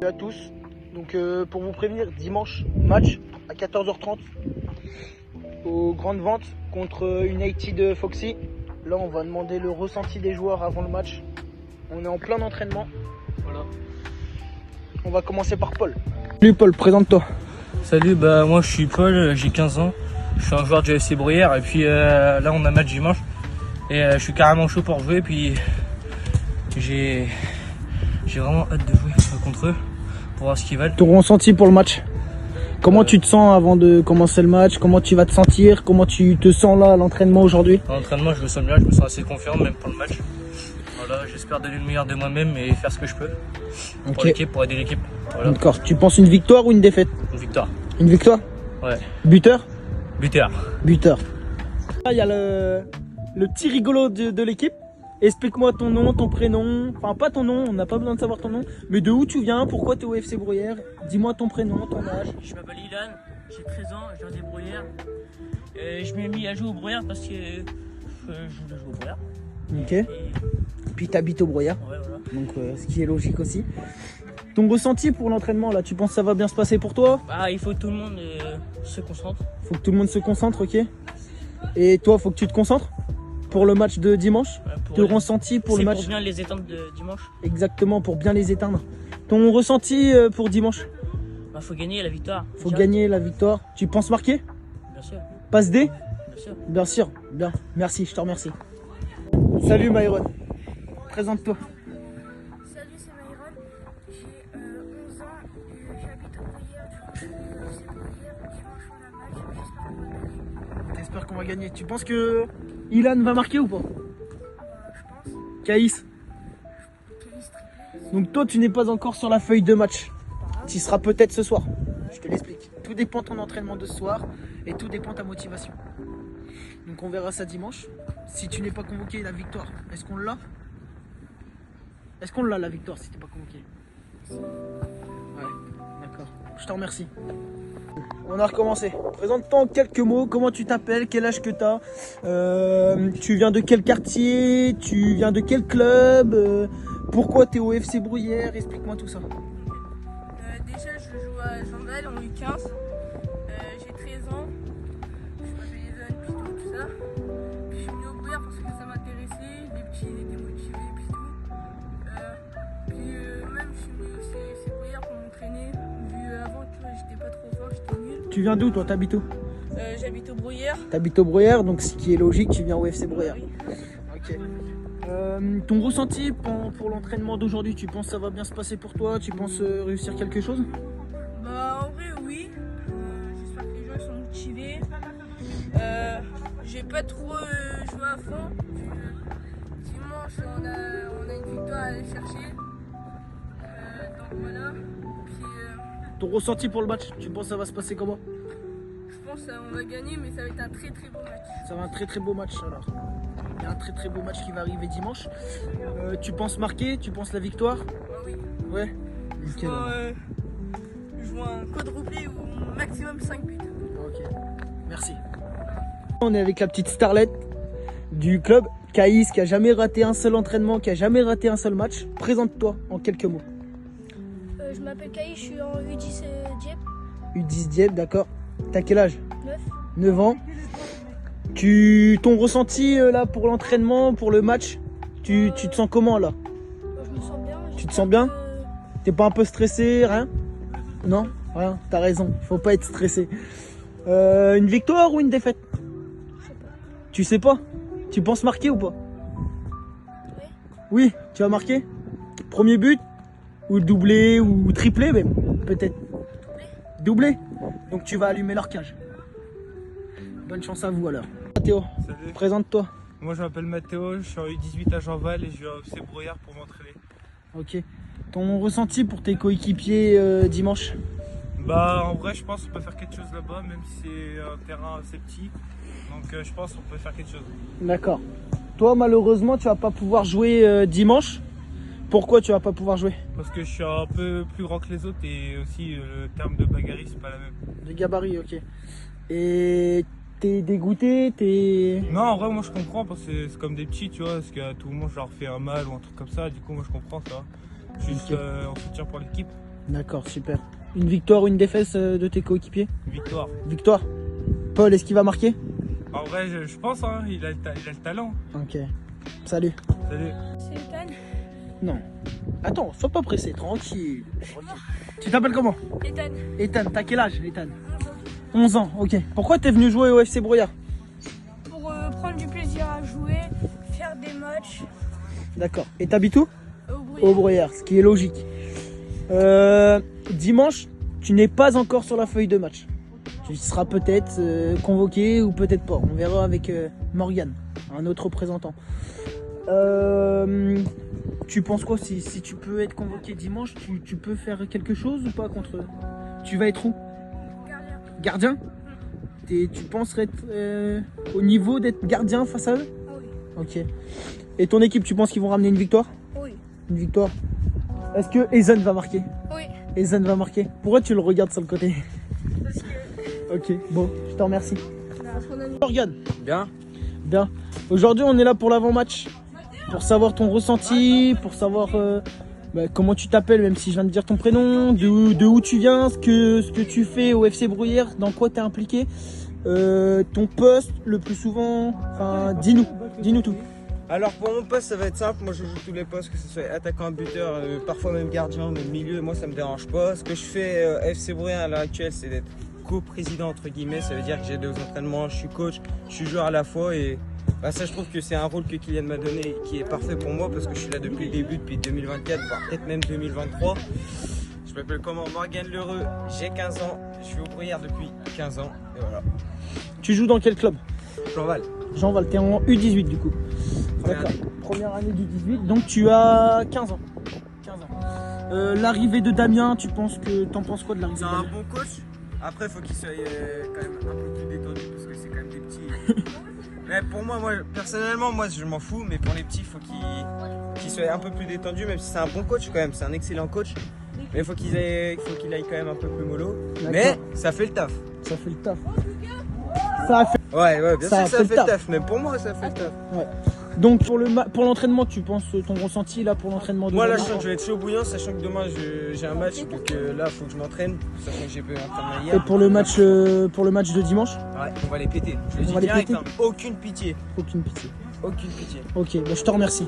Salut à tous. Donc pour vous prévenir, dimanche, match à 14h30 aux grandes ventes contre United Foxy. Là on va demander le ressenti des joueurs avant le match. On est en plein entraînement. Voilà. On va commencer par Paul. Salut Paul, présente-toi. Salut, moi je suis Paul, j'ai 15 ans. Je suis un joueur du FC Bruyères et puis là on a match dimanche. Et je suis carrément chaud pour jouer, puis j'ai vraiment hâte de jouer contre eux pour voir ce qu'ils valent. Ton ressenti pour le match? Comment tu te sens avant de commencer le match? Comment tu vas te sentir? Comment tu te sens là à l'entraînement aujourd'hui? À l'entraînement je me sens bien, je me sens assez confiant même pour le match. Voilà, j'espère donner le meilleur de moi-même et faire ce que je peux pour l'équipe, pour aider l'équipe. Voilà. D'accord. Tu penses une victoire ou une défaite? Une victoire. Une victoire? Ouais. Buteur? Buteur. Buteur. Là, il y a le petit rigolo de l'équipe. Explique-moi ton nom, ton prénom. Enfin, pas ton nom, on n'a pas besoin de savoir ton nom. Mais de où tu viens? Pourquoi tu es au FC Bruyères? Dis-moi ton prénom, ton âge. Je m'appelle Ilan, j'ai 13 ans, je viens des Bruyères. Je m'ai mis à jouer au Bruyères parce que je voulais jouer au Bruyères. Ok. Et puis tu habites au Bruyères. Ouais, voilà. Donc, ce qui est logique aussi. Ton ressenti pour l'entraînement, là, tu penses que ça va bien se passer pour toi? Il faut que tout le monde se concentre. Faut que tout le monde se concentre, ok. Et toi, faut que tu te concentres pour le match de dimanche. Ton ressenti pour le match? C'est pour bien les éteindre de dimanche. Exactement, pour bien les éteindre. Ton ressenti pour dimanche? Faut gagner la victoire. Faut gagner la victoire. Tu penses marquer? Bien sûr. Passe D? Bien sûr. Bien sûr. Bien. Merci, je te remercie. Salut Myron. Présente-toi. Salut, c'est Myron, j'ai 11 ans, j'habite au Bruyères, c'est Bruyères, dimanche on a match, j'espère qu'on va gagner. T'espères qu'on va gagner. Tu penses que Ilan va marquer ou pas? Je pense, Caïs. Kélis triplé. Donc toi tu n'es pas encore sur la feuille de match. Tu seras peut-être ce soir. Je te l'explique. Tout dépend de ton entraînement de ce soir et tout dépend de ta motivation. Donc on verra ça dimanche. Si tu n'es pas convoqué, la victoire, est-ce qu'on l'a? Est-ce qu'on l'a la victoire si tu n'es pas convoqué? Ouais, d'accord. Je te remercie. On a recommencé. Présente-toi en quelques mots. Comment tu t'appelles? Quel âge que tu as? Tu viens de quel quartier? Tu viens de quel club? Pourquoi tu es au FC Bruyères? Explique-moi tout ça. Déjà, je joue à Jandal en U15, j'ai 13 ans, je m'appelle Ilan, puis tout ça. Puis je suis venu au Bruyères parce que ça m'intéressait, les petits ils étaient motivés, puis tout. Même je suis venu au FC Bruyères pour m'entraîner, vu avant tu vois, j'étais pas trop fort, j'étais nul. Tu viens d'où toi? T'habites où? J'habite au Bruyères. T'habites au Bruyères, donc ce qui est logique, tu viens au FC Bruyères. Oui. Ok. Ton ressenti pour l'entraînement d'aujourd'hui, tu penses que ça va bien se passer pour toi? Tu penses réussir quelque chose? En vrai oui, j'espère que les gens ils sont motivés. J'ai pas trop joué à fond. Dimanche on a une victoire à aller chercher. Donc voilà. Puis Ton ressenti pour le match, tu penses que ça va se passer comment? je pense qu'on va gagner, mais ça va être un très très beau match. Ça va être un très très beau match alors. Il y a un très très beau match qui va arriver dimanche. Tu penses marquer? Tu penses la victoire? Oui. Ouais. Nickel. Je vois un quadruplé ou maximum 5 buts. Ok. Merci. On est avec la petite starlette du club, Caïs, qui a jamais raté un seul entraînement, qui a jamais raté un seul match. Présente-toi en quelques mots. Je m'appelle Kai, je suis en U10 Dieppe, U10 Dieppe, d'accord. T'as quel âge? 9. 9 ans. Ton ressenti là pour l'entraînement, pour le match, tu te sens comment là? Je me sens bien. Tu te sens bien? T'es pas un peu stressé, rien? Non? Rien, t'as raison, faut pas être stressé. Une victoire ou une défaite? Je sais pas. Tu sais pas? Tu penses marquer ou pas? Oui, tu vas marquer? Premier but? Ou doublé ou triplé même? Peut-être. Doublé? Donc tu vas allumer leur cage. Bonne chance à vous alors. Mathéo, Salut, présente-toi. moi je m'appelle Mathéo, je suis en U18 à Jeanval et je viens au FC Bruyères pour m'entraîner. Ok. Ton ressenti pour tes coéquipiers dimanche? En vrai je pense qu'on peut faire quelque chose là-bas, même si c'est un terrain assez petit. Donc je pense qu'on peut faire quelque chose. D'accord. Toi malheureusement tu vas pas pouvoir jouer dimanche. Pourquoi tu vas pas pouvoir jouer? Parce que je suis un peu plus grand que les autres et aussi le terme de bagarre c'est pas la même. De gabarit, ok. Et t'es dégoûté, Non en vrai moi je comprends parce que c'est comme des petits tu vois, parce qu'à tout moment je leur fais un mal ou un truc comme ça, du coup moi je comprends ça. Juste Ok. en soutien pour l'équipe. D'accord, super. Une victoire ou une défaite de tes coéquipiers? Victoire. Victoire. Paul, est-ce qu'il va marquer? En vrai, je pense, hein, il a le talent. Ok. Salut. Salut. C'est Ethan. Non. Attends, sois pas pressé, tranquille. Tu t'appelles comment? Ethan. Ethan, t'as quel âge, Ethan? 11 ans, ok. Pourquoi t'es venu jouer au FC Brouillard? Pour prendre du plaisir à jouer, faire des matchs D'accord. Et t'habites où? au bruit. Au Brouillard, ce qui est logique. Dimanche, tu n'es pas encore sur la feuille de match. Tu seras peut-être convoqué ou peut-être pas. On verra avec Morgane, un autre représentant. Tu penses quoi si tu peux être convoqué dimanche, tu peux faire quelque chose ou pas contre eux? Tu vas être où? Gardien. Gardien? Tu penserais être au niveau d'être gardien face à eux? Ah oui. Ok. Et ton équipe, tu penses qu'ils vont ramener une victoire? Oui. Une victoire. Est-ce que Ezen va marquer? Oui. Ezen va marquer. Pourquoi tu le regardes sur le côté? Parce que. Ok, bon, je te remercie. Parce qu'on a mis. Morgane, Bien. bien. Aujourd'hui, on est là pour l'avant-match. Pour savoir ton ressenti, pour savoir comment tu t'appelles, même si je viens de dire ton prénom, de où tu viens, ce que tu fais au FC Bruyères, dans quoi tu es impliqué, ton poste le plus souvent. Enfin, dis-nous tout. Alors pour mon poste ça va être simple, moi je joue tous les postes, que ce soit attaquant, buteur, parfois même gardien, même milieu, moi ça me dérange pas. Ce que je fais FC Bruyères à l'heure actuelle c'est d'être co-président entre guillemets, ça veut dire que j'ai 2 entraînements, je suis coach, je suis joueur à la fois et ça je trouve que c'est un rôle que Kylian m'a donné et qui est parfait pour moi parce que je suis là depuis le début, depuis 2024, voire peut-être même 2023. Je m'appelle comment? Morgane Lheureux, j'ai 15 ans, je suis au Bruyères depuis 15 ans et voilà. Tu joues dans quel club? Jean-Val. Jean-Val, t'es en U18 du coup. D'accord. Première année du 18, donc tu as 15 ans. 15 ans. L'arrivée de Damien, t'en penses quoi de l'arrivée C'est de un Damien? bon coach. Après, il faut qu'il soit quand même un peu plus détendu parce que c'est quand même des petits. Mais pour moi, personnellement, je m'en fous. Mais pour les petits, il faut qu'il soit un peu plus détendu, même si c'est un bon coach quand même. C'est un excellent coach. Mais il faut qu'il aille quand même un peu plus mollo. D'accord. Mais ça fait le taf. Ça fait le taf. Ça a fait. Ouais, bien Ça sûr, ça fait le taf. Mais pour moi, ça fait le taf. Donc pour l'entraînement, tu penses ton ressenti là pour l'entraînement de Moi, là, Damien? je sens que je vais être chaud bouillant, sachant que demain, j'ai un match. Donc là, il faut que je m'entraîne. Sachant que j'ai peu d'entraînement hier. Et pour le match de dimanche? Ouais, on va les péter. Je le On dis va les direct, péter. hein. Aucune pitié. Aucune pitié. Aucune pitié. Ok, bah, je te remercie.